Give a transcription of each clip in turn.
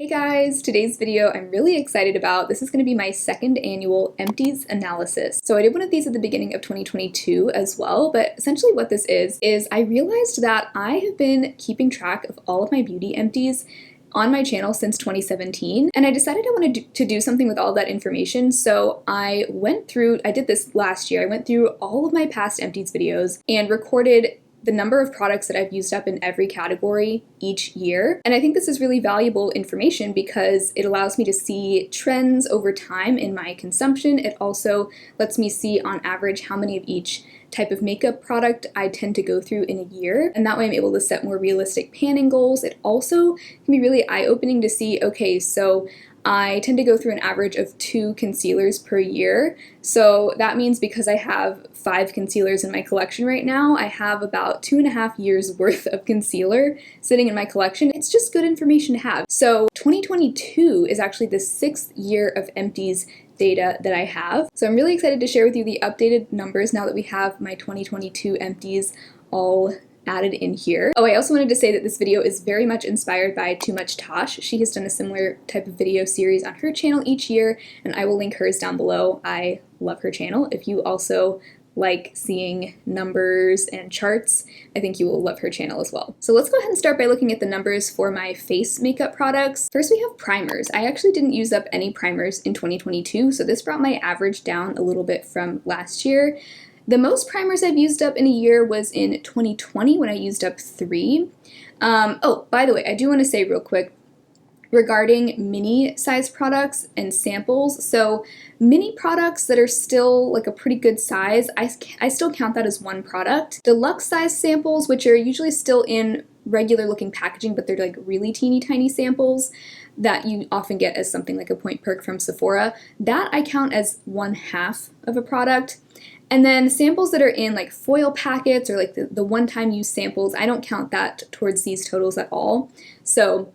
Hey guys, today's video I'm really excited about. This is going to be my second annual EMPTIES analysis. So I did one of these at the beginning of 2022 as well, but essentially what this is I realized that I have been keeping track of all of my beauty empties on my channel since 2017, and I decided I wanted to do something with all that information. So I did this last year, I went through all of my past empties videos and recorded the number of products that I've used up in every category each year. And I think this is really valuable information because it allows me to see trends over time in my consumption. It also lets me see on average how many of each type of makeup product I tend to go through in a year, and that way I'm able to set more realistic panning goals. It also can be really eye-opening to see, okay, so I tend to go through an average of 2 concealers per year. So that means because I have 5 concealers in my collection right now, I have about 2.5 years worth of concealer sitting in my collection. It's just good information to have. So 2022 is actually the 6th year of empties data that I have. So I'm really excited to share with you the updated numbers now that we have my 2022 empties all added in here. Oh, I also wanted to say that this video is very much inspired by Too Much Tosh. She has done a similar type of video series on her channel each year, and I will link hers down below. I love her channel. If you also like seeing numbers and charts, I think you will love her channel as well. So let's go ahead and start by looking at the numbers for my face makeup products. First, we have primers. I actually didn't use up any primers in 2022, so this brought my average down a little bit from last year. The most primers I've used up in a year was in 2020 when I used up 3. Oh, by the way, I do want to say real quick regarding mini size products and samples. So mini products that are still like a pretty good size, I still count that as one product. Deluxe size samples, which are usually still in regular looking packaging, but they're like really teeny tiny samples that you often get as something like a point perk from Sephora, that I count as 1/2 of a product. And then samples that are in like foil packets or like the one-time use samples, I don't count that towards these totals at all. So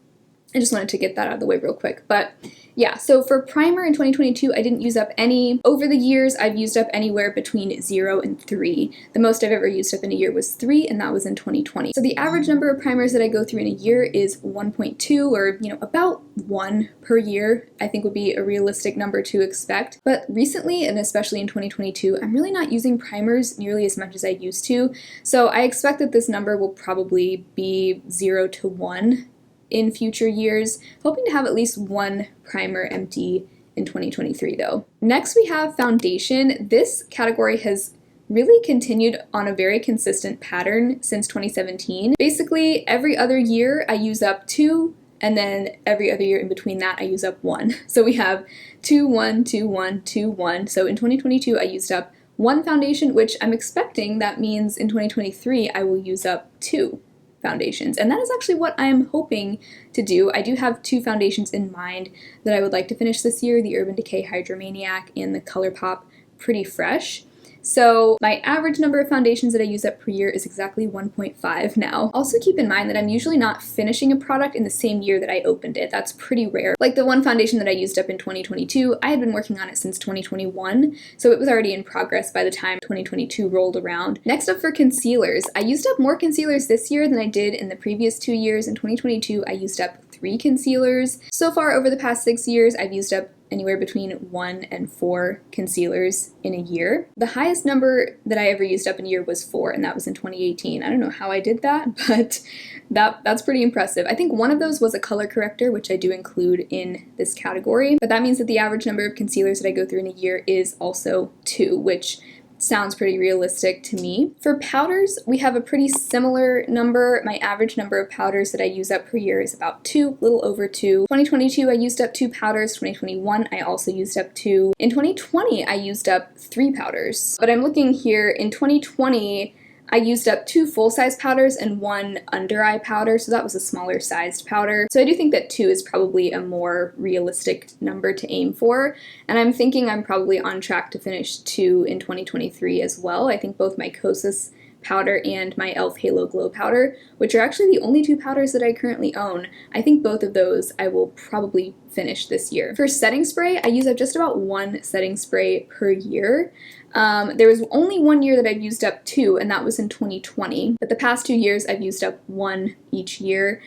I just wanted to get that out of the way real quick. But yeah, so for primer in 2022, I didn't use up any. Over the years, I've used up anywhere between 0 and 3. The most I've ever used up in a year was 3, and that was in 2020. So the average number of primers that I go through in a year is 1.2, or about 1 per year, I think would be a realistic number to expect. But recently, and especially in 2022, I'm really not using primers nearly as much as I used to. So I expect that this number will probably be 0 to 1 in future years, hoping to have at least 1 primer empty in 2023 though. Next we have foundation. This category has really continued on a very consistent pattern since 2017. Basically every other year I use up 2, and then every other year in between that I use up 1. So we have 2, 1, 2, 1, 2, 1. So in 2022 I used up 1 foundation, which I'm expecting that means in 2023 I will use up 2 foundations, and that is actually what I am hoping to do. I do have 2 foundations in mind that I would like to finish this year, the Urban Decay Hydromaniac and the ColourPop Pretty Fresh. So my average number of foundations that I use up per year is exactly 1.5 now. Also keep in mind that I'm usually not finishing a product in the same year that I opened it. That's pretty rare. Like the 1 foundation that I used up in 2022, I had been working on it since 2021, so it was already in progress by the time 2022 rolled around. Next up for concealers. I used up more concealers this year than I did in the previous 2 years. In 2022, I used up 3 concealers. So far over the past 6 years, I've used up anywhere between 1 and 4 concealers in a year. The highest number that I ever used up in a year was 4, and that was in 2018. I don't know how I did that, but that's pretty impressive. I think one of those was a color corrector, which I do include in this category, but that means that the average number of concealers that I go through in a year is also 2, which sounds pretty realistic to me. For powders, we have a pretty similar number. My average number of powders that I use up per year is about 2, a little over 2. 2022, I used up 2 powders. 2021, I also used up 2. In 2020, I used up 3 powders. But I'm looking here, in 2020, I used up 2 full-size powders and 1 under-eye powder, so that was a smaller sized powder. So I do think that 2 is probably a more realistic number to aim for, and I'm thinking I'm probably on track to finish 2 in 2023 as well. I think both my Kosas powder and my e.l.f. Halo Glow powder, which are actually the only 2 powders that I currently own. I think both of those I will probably finish this year. For setting spray, I use up just about 1 setting spray per year. There was only 1 year that I've used up 2, and that was in 2020. But the past 2 years, I've used up 1 each year.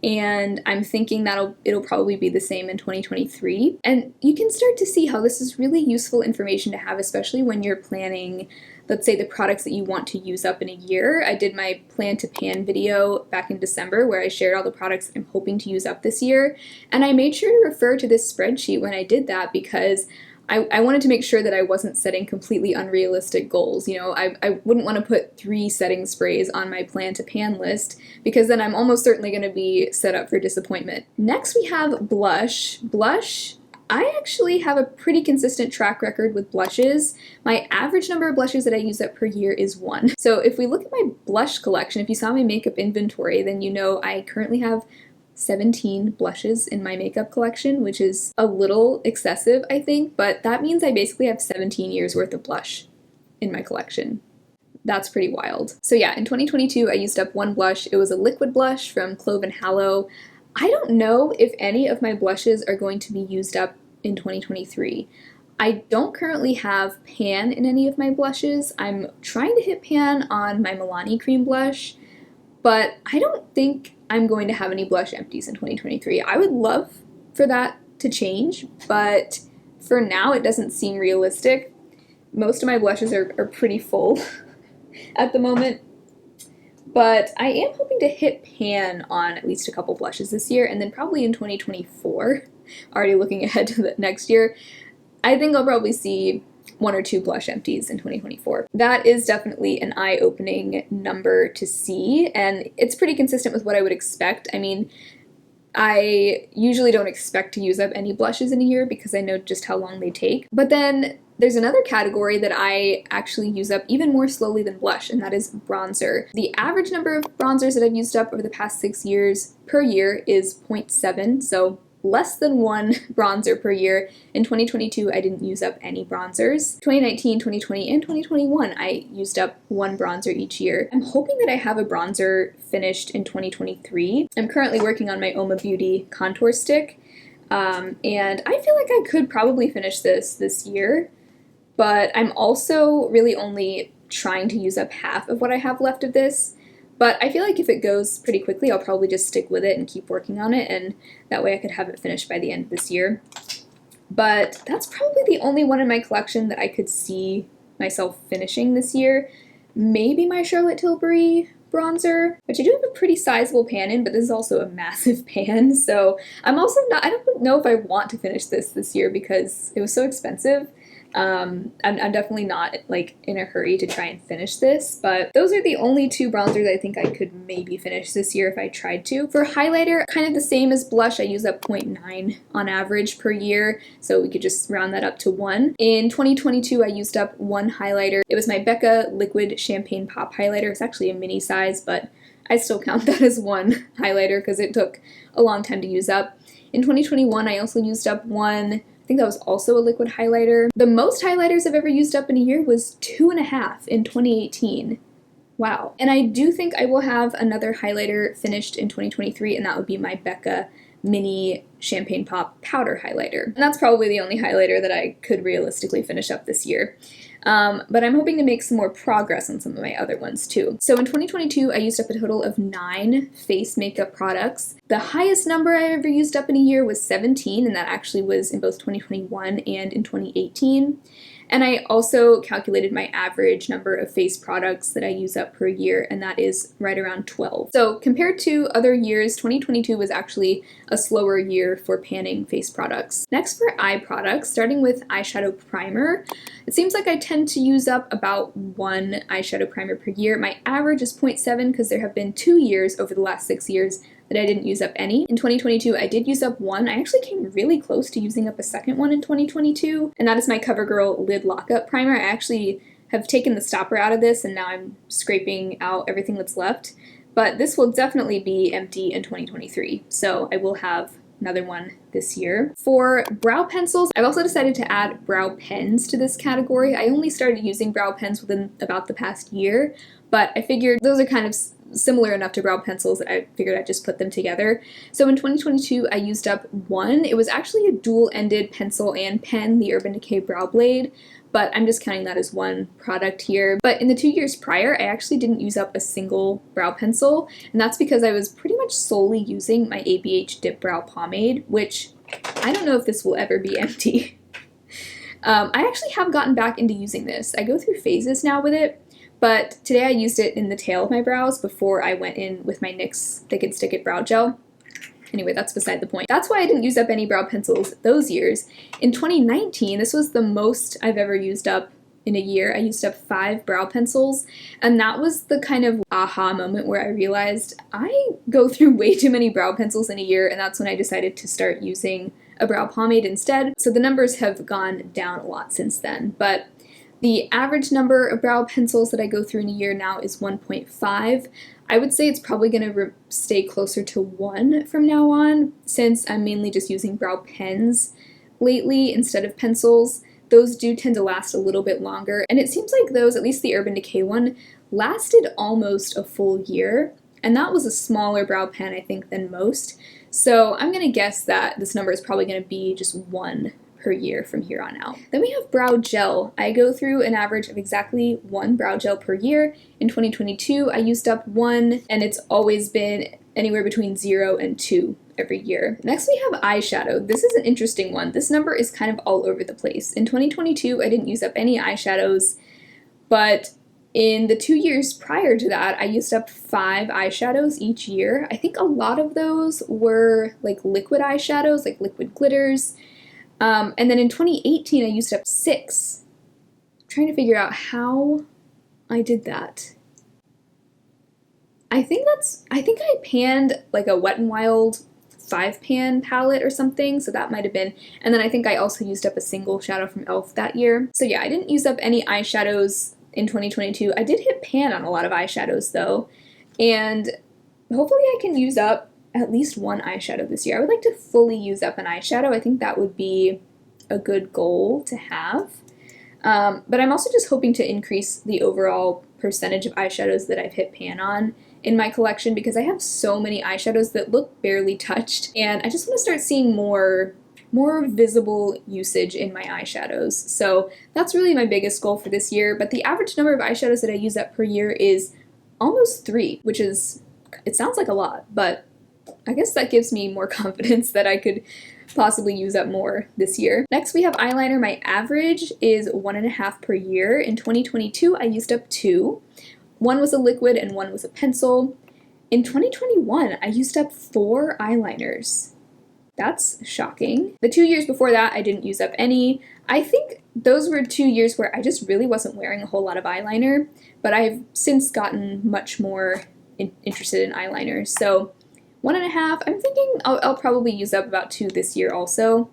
and I'm thinking that it'll probably be the same in 2023. And you can start to see how this is really useful information to have, especially when you're planning, let's say, the products that you want to use up in a year. I did my plan to pan video back in December where I shared all the products I'm hoping to use up this year, and I made sure to refer to this spreadsheet when I did that because I wanted to make sure that I wasn't setting completely unrealistic goals. You know, I wouldn't want to put 3 setting sprays on my plan to pan list because then I'm almost certainly going to be set up for disappointment. Next we have blush. Blush, I actually have a pretty consistent track record with blushes. My average number of blushes that I use up per year is 1. So if we look at my blush collection, if you saw my makeup inventory, then you know I currently have 17 blushes in my makeup collection, which is a little excessive, I think, but that means I basically have 17 years worth of blush in my collection. That's pretty wild. So yeah, in 2022, I used up 1 blush. It was a liquid blush from Clove and Hallow. I don't know if any of my blushes are going to be used up in 2023. I don't currently have pan in any of my blushes. I'm trying to hit pan on my Milani Cream blush, but I don't think I'm going to have any blush empties in 2023. I would love for that to change, but for now it doesn't seem realistic. Most of my blushes are pretty full at the moment, but I am hoping to hit pan on at least a couple blushes this year, and then probably in 2024, already looking ahead to the next year, I think I'll probably see 1 or 2 blush empties in 2024. That is definitely an eye-opening number to see, and it's pretty consistent with what I would expect. I mean, I usually don't expect to use up any blushes in a year because I know just how long they take. But then there's another category that I actually use up even more slowly than blush, and that is bronzer. The average number of bronzers that I've used up over the past 6 years per year is 0.7, so less than 1 bronzer per year. In 2022, I didn't use up any bronzers. 2019, 2020, and 2021, I used up 1 bronzer each year. I'm hoping that I have a bronzer finished in 2023. I'm currently working on my Oma Beauty contour stick, and I feel like I could probably finish this year, but I'm also really only trying to use up half of what I have left of this. But I feel like if it goes pretty quickly, I'll probably just stick with it and keep working on it, and that way I could have it finished by the end of this year. But that's probably the only one in my collection that I could see myself finishing this year. Maybe my Charlotte Tilbury bronzer, which I do have a pretty sizable pan in, but this is also a massive pan, so I don't know if I want to finish this year because it was so expensive. I'm definitely not like in a hurry to try and finish this, but those are the only 2 bronzers I think I could maybe finish this year if I tried to. For highlighter, kind of the same as blush, I use up 0.9 on average per year, so we could just round that up to 1. In 2022, I used up 1 highlighter. It was my Becca Liquid Champagne Pop highlighter. It's actually a mini size, but I still count that as 1 highlighter because it took a long time to use up. In 2021, I also used up 1. I think that was also a liquid highlighter. The most highlighters I've ever used up in a year was 2.5 in 2018. Wow. And I do think I will have another highlighter finished in 2023, and that would be my Becca Mini Champagne Pop Powder Highlighter. And that's probably the only highlighter that I could realistically finish up this year. But I'm hoping to make some more progress on some of my other ones too. So in 2022, I used up a total of 9 face makeup products. The highest number I ever used up in a year was 17, and that actually was in both 2021 and in 2018. And I also calculated my average number of face products that I use up per year, and that is right around 12. So compared to other years, 2022 was actually a slower year for panning face products. Next, for eye products, starting with eyeshadow primer, it seems like I tend to use up about 1 eyeshadow primer per year. My average is 0.7 because there have been 2 years over the last 6 years that I didn't use up any. In 2022, I did use up 1. I actually came really close to using up a second one in 2022, and that is my CoverGirl Lid Lockup Primer. I actually have taken the stopper out of this, and now I'm scraping out everything that's left, but this will definitely be empty in 2023, so I will have another one this year. For brow pencils, I've also decided to add brow pens to this category. I only started using brow pens within about the past year, but I figured those are kind of similar enough to brow pencils that I figured I'd just put them together. So in 2022, I used up 1. It was actually a dual-ended pencil and pen, the Urban Decay Brow Blade, but I'm just counting that as 1 product here. But in the 2 years prior, I actually didn't use up a single brow pencil, and that's because I was pretty much much solely using my ABH Dip Brow Pomade, which I don't know if this will ever be empty. I actually have gotten back into using this. I go through phases now with it, but today I used it in the tail of my brows before I went in with my NYX Thick and Stick It Brow Gel. Anyway, that's beside the point. That's why I didn't use up any brow pencils those years. In 2019, this was the most I've ever used up in a year. I used up 5 brow pencils, and that was the kind of aha moment where I realized I go through way too many brow pencils in a year, and that's when I decided to start using a brow pomade instead. So the numbers have gone down a lot since then, but the average number of brow pencils that I go through in a year now is 1.5. I would say it's probably going to stay closer to 1 from now on, since I'm mainly just using brow pens lately instead of pencils. Those do tend to last a little bit longer, and it seems like those, at least the Urban Decay one, lasted almost a full year, and that was a smaller brow pen, I think, than most. So I'm going to guess that this number is probably going to be just 1 per year from here on out. Then we have brow gel. I go through an average of exactly 1 brow gel per year. In 2022, I used up 1, and it's always been anywhere between 0 and 2 every year. Next we have eyeshadow. This is an interesting one. This number is kind of all over the place. In 2022, I didn't use up any eyeshadows, but in the 2 years prior to that, I used up 5 eyeshadows each year. I think a lot of those were like liquid eyeshadows, like liquid glitters. And then in 2018, I used up 6. I'm trying to figure out how I did that. I think I panned like a Wet n Wild 5-pan palette or something, so that might have been, and then I think I also used up a single shadow from e.l.f. that year. So yeah, I didn't use up any eyeshadows in 2022. I did hit pan on a lot of eyeshadows though, and hopefully I can use up at least 1 eyeshadow this year. I would like to fully use up an eyeshadow. I think that would be a good goal to have. But I'm also just hoping to increase the overall percentage of eyeshadows that I've hit pan on in my collection, because I have so many eyeshadows that look barely touched, and I just want to start seeing more visible usage in my eyeshadows. So that's really my biggest goal for this year, but the average number of eyeshadows that I use up per year is almost 3, which is, it sounds like a lot, but I guess that gives me more confidence that I could possibly use up more this year. Next we have eyeliner. My average is 1.5 per year. In 2022, I used up 2. 1 was a liquid and 1 was a pencil. In 2021, I used up 4 eyeliners. That's shocking. The 2 years before that, I didn't use up any. I think those were 2 years where I just really wasn't wearing a whole lot of eyeliner, but I've since gotten much more interested in eyeliner. So 1.5, I'm thinking I'll probably use up about 2 this year also.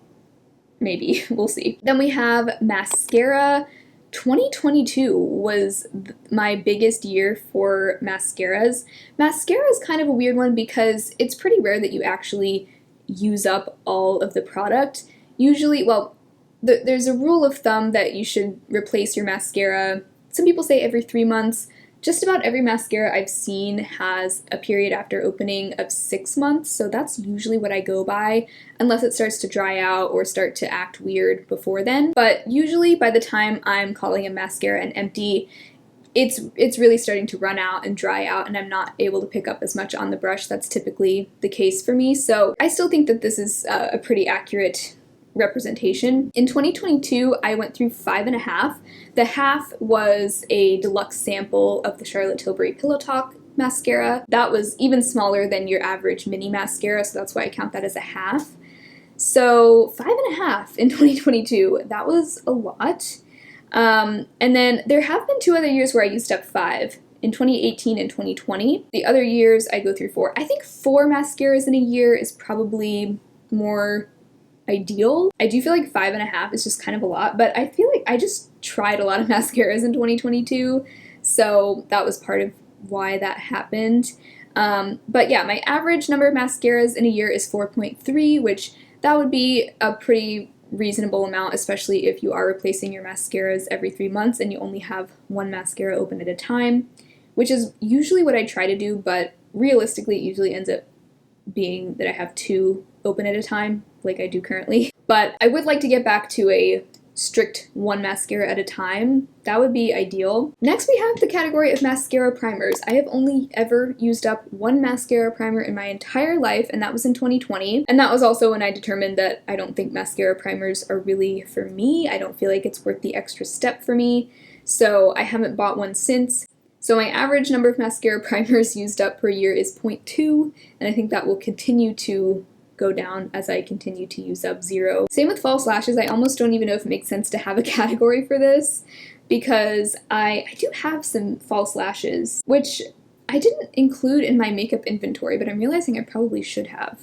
Maybe, we'll see. Then we have mascara. 2022 was my biggest year for mascaras. Mascara is kind of a weird one because it's pretty rare that you actually use up all of the product. Usually, well, there's a rule of thumb that you should replace your mascara. Some people say every 3 months. Just about every mascara I've seen has a period after opening of 6 months, so that's usually what I go by, unless it starts to dry out or start to act weird before then. But usually by the time I'm calling a mascara an empty, it's really starting to run out and dry out, and I'm not able to pick up as much on the brush. That's typically the case for me, so I still think that this is a pretty accurate representation. In 2022, I went through 5.5. The half was a deluxe sample of the Charlotte Tilbury Pillow Talk mascara. That was even smaller than your average mini mascara, so that's why I count that as a half. So 5.5 in 2022, that was a lot. And then there have been 2 other years where I used up 5. In 2018 and 2020. The other years I go through 4. I think 4 mascaras in a year is probably more ideal. I do feel like 5.5 is just kind of a lot, but I feel like I just tried a lot of mascaras in 2022, so that was part of why that happened. But yeah, my average number of mascaras in a year is 4.3, which that would be a pretty reasonable amount, especially if you are replacing your mascaras every 3 months and you only have 1 mascara open at a time, which is usually what I try to do, but realistically it usually ends up being that I have 2 open at a time, like I do currently. But I would like to get back to a strict one mascara at a time, that would be ideal. Next, we have the category of mascara primers. I have only ever used up one mascara primer in my entire life, and that was in 2020. And that was also when I determined that I don't think mascara primers are really for me. I don't feel like it's worth the extra step for me, so I haven't bought one since. So my average number of mascara primers used up per year is 0.2, and I think that will continue to go down as I continue to use up 0. Same with false lashes. I almost don't even know if it makes sense to have a category for this, because I do have some false lashes, which I didn't include in my makeup inventory, but I'm realizing I probably should have.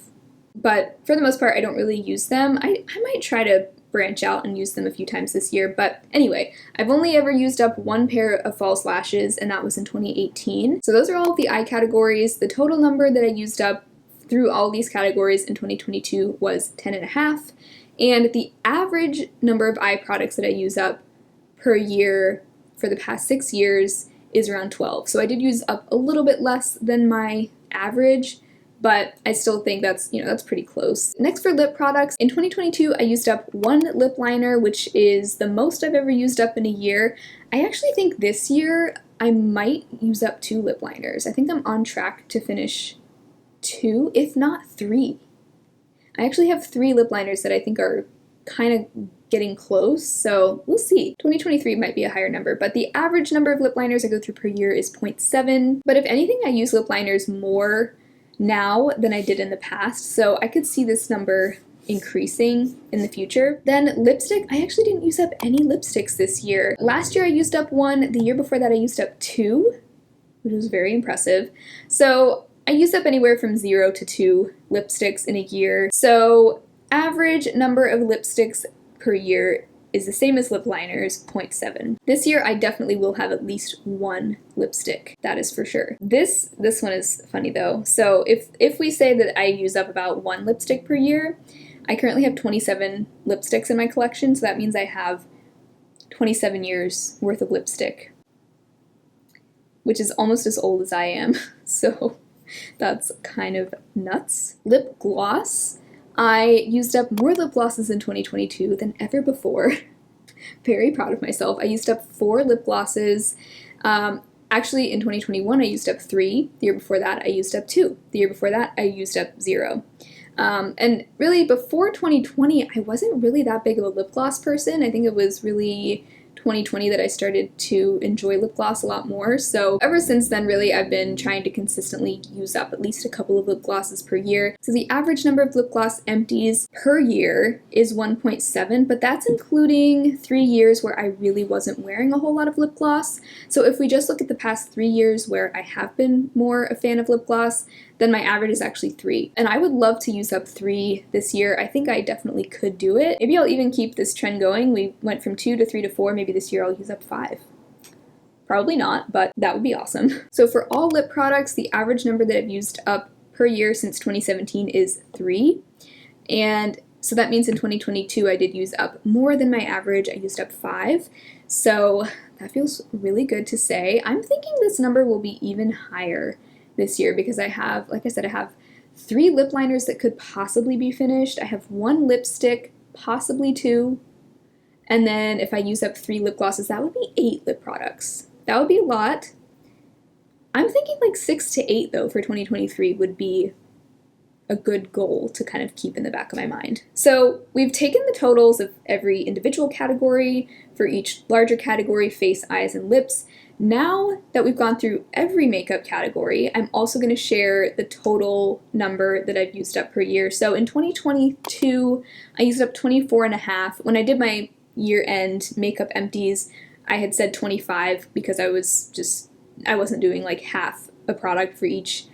But for the most part, I don't really use them. I might try to branch out and use them a few times this year, but anyway, I've only ever used up one pair of false lashes, and that was in 2018. So those are all of the eye categories. The total number that I used up through all these categories in 2022 was 10.5, and the average number of eye products that I use up per year for the past 6 years is around 12. So I did use up a little bit less than my average, but I still think that's pretty close. Next, for lip products, in 2022 I used up one lip liner, which is the most I've ever used up in a year. I actually think this year I might use up 2 lip liners. I think I'm on track to finish 2, if not 3. I actually have 3 lip liners that I think are kind of getting close, so we'll see. 2023 might be a higher number, but the average number of lip liners I go through per year is 0.7. But if anything, I use lip liners more now than I did in the past, so I could see this number increasing in the future. Then lipstick, I actually didn't use up any lipsticks this year. Last year I used up 1, the year before that I used up 2, which was very impressive. So I use up anywhere from 0 to 2 lipsticks in a year. So average number of lipsticks per year is the same as lip liners, 0.7. This year I definitely will have at least 1 lipstick, that is for sure. This one is funny though. So if we say that I use up about 1 lipstick per year, I currently have 27 lipsticks in my collection, so that means I have 27 years worth of lipstick, which is almost as old as I am, so that's kind of nuts. Lip gloss. I used up more lip glosses in 2022 than ever before. Very proud of myself. I used up 4 lip glosses. Actually, in 2021, I used up 3. The year before that, I used up 2. The year before that, I used up 0. And really, before 2020, I wasn't really that big of a lip gloss person. I think it was really 2020 that I started to enjoy lip gloss a lot more. So ever since then, really, I've been trying to consistently use up at least a couple of lip glosses per year. So the average number of lip gloss empties per year is 1.7, but that's including 3 years where I really wasn't wearing a whole lot of lip gloss. So if we just look at the past 3 years where I have been more a fan of lip gloss, then my average is actually 3. And I would love to use up 3 this year. I think I definitely could do it. Maybe I'll even keep this trend going. We went from 2 to 3 to 4. Maybe this year I'll use up 5. Probably not, but that would be awesome. So for all lip products, the average number that I've used up per year since 2017 is 3. And so that means in 2022 I did use up more than my average. I used up 5. So that feels really good to say. I'm thinking this number will be even higher this year because I have, like I said, I have 3 lip liners that could possibly be finished. I have 1 lipstick, possibly 2. And then if I use up 3 lip glosses, that would be 8 lip products. That would be a lot. I'm thinking like 6 to 8 though for 2023 would be a good goal to kind of keep in the back of my mind. So we've taken the totals of every individual category for each larger category, face, eyes, and lips. Now that we've gone through every makeup category, I'm also going to share the total number that I've used up per year. So in 2022, I used up 24.5. When I did my year-end makeup empties, I had said 25 because I wasn't doing like half a product for each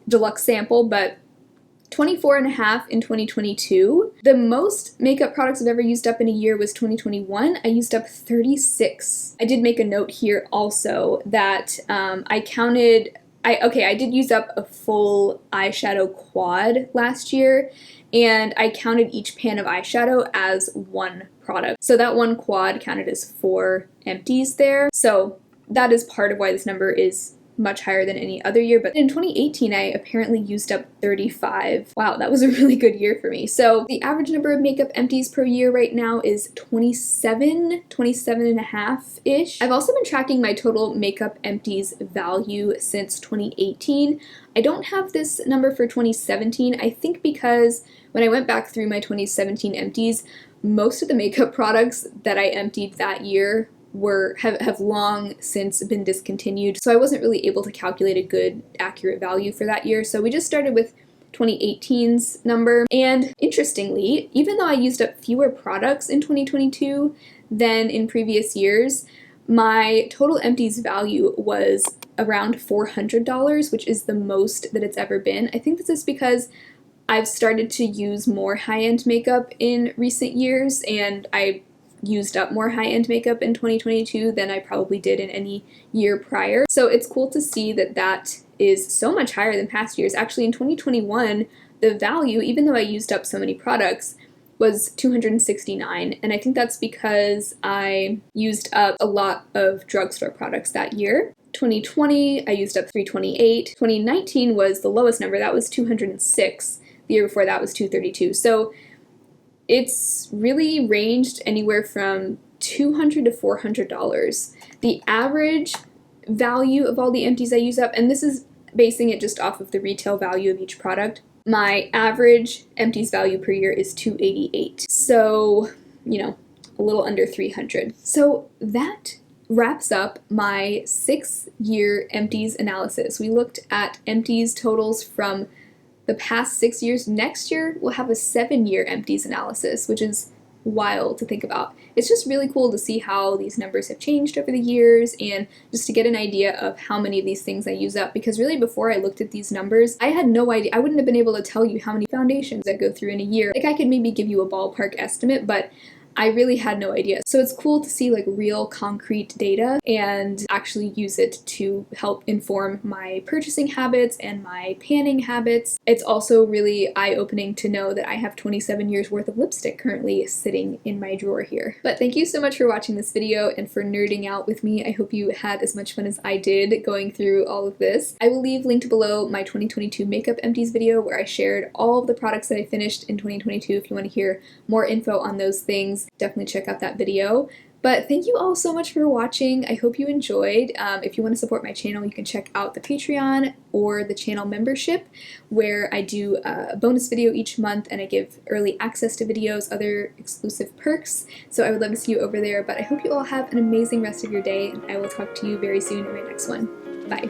deluxe sample, but 24.5 in 2022. The most makeup products I've ever used up in a year was 2021. I used up 36. I did make a note here also that I did use up a full eyeshadow quad last year, and I counted each pan of eyeshadow as 1 product. So that 1 quad counted as 4 empties there. So that is part of why this number is much higher than any other year, but in 2018 I apparently used up 35. Wow, that was a really good year for me. So the average number of makeup empties per year right now is 27 and a half-ish. I've also been tracking my total makeup empties value since 2018. I don't have this number for 2017, I think because when I went back through my 2017 empties, most of the makeup products that I emptied that year have long since been discontinued, so I wasn't really able to calculate a good, accurate value for that year. So we just started with 2018's number, and interestingly, even though I used up fewer products in 2022 than in previous years, my total empties value was around $400, which is the most that it's ever been. I think this is because I've started to use more high-end makeup in recent years, and I used up more high-end makeup in 2022 than I probably did in any year prior. So it's cool to see that that is so much higher than past years. Actually, in 2021, the value, even though I used up so many products, was $269, and I think that's because I used up a lot of drugstore products that year. 2020, I used up $328. 2019 was the lowest number, that was $206. The year before that was $232. So it's really ranged anywhere from $200 to $400. The average value of all the empties I use up, and this is basing it just off of the retail value of each product, my average empties value per year is $288. So, you know, a little under $300. So that wraps up my 6-year empties analysis. We looked at empties totals from the past 6 years. Next year, we'll have a 7-year empties analysis, which is wild to think about. It's just really cool to see how these numbers have changed over the years and just to get an idea of how many of these things I use up, because really before I looked at these numbers, I had no idea. I wouldn't have been able to tell you how many foundations I go through in a year. Like, I could maybe give you a ballpark estimate, but I really had no idea. So it's cool to see like real concrete data and actually use it to help inform my purchasing habits and my panning habits. It's also really eye-opening to know that I have 27 years worth of lipstick currently sitting in my drawer here. But thank you so much for watching this video and for nerding out with me. I hope you had as much fun as I did going through all of this. I will leave linked below my 2022 makeup empties video where I shared all of the products that I finished in 2022. If you want to hear more info on those things, definitely check out that video. But thank you all so much for watching. I hope you enjoyed. If you want to support my channel, you can check out the Patreon or the channel membership, where I do a bonus video each month and I give early access to videos, other exclusive perks. So I would love to see you over there. But I hope you all have an amazing rest of your day, and I will talk to you very soon in my next one. Bye.